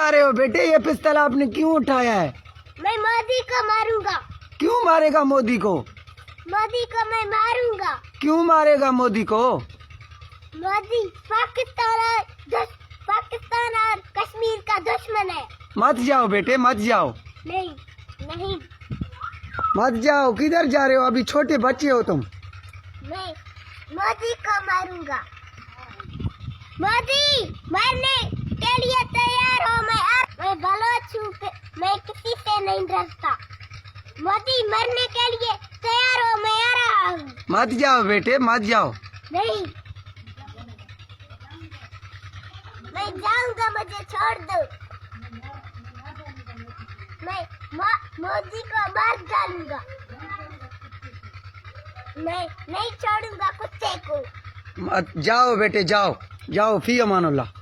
जा रहे हो बेटे? ये पिस्तौल आपने क्यों उठाया है? मैं मोदी को मारूंगा। क्यों मारेगा मोदी को? मोदी को मैं मारूंगा। क्यों मारेगा मोदी को? मोदी पाकिस्तान और कश्मीर का दुश्मन है। मत जाओ बेटे, मत जाओ। नहीं नहीं, मत जाओ। किधर जा रहे हो? अभी छोटे बच्चे हो तुम। मैं मोदी को मारूंगा। मोदी मरने के लिए तैयार हो। मैं बलोच हूँ, मैं किसी से नहीं डरता। मोदी मरने के लिए तैयार हो, मैं आ रहा हूँ। मत जाओ बेटे, मत जाओ। नहीं, मैं जाऊंगा, मुझे छोड़ दो। मैं मोदी को मार डालूंगा। मैं नहीं छोड़ूंगा कुत्ते को। मत जाओ बेटे, जाओ जाओ। फी अमानुल्लाह।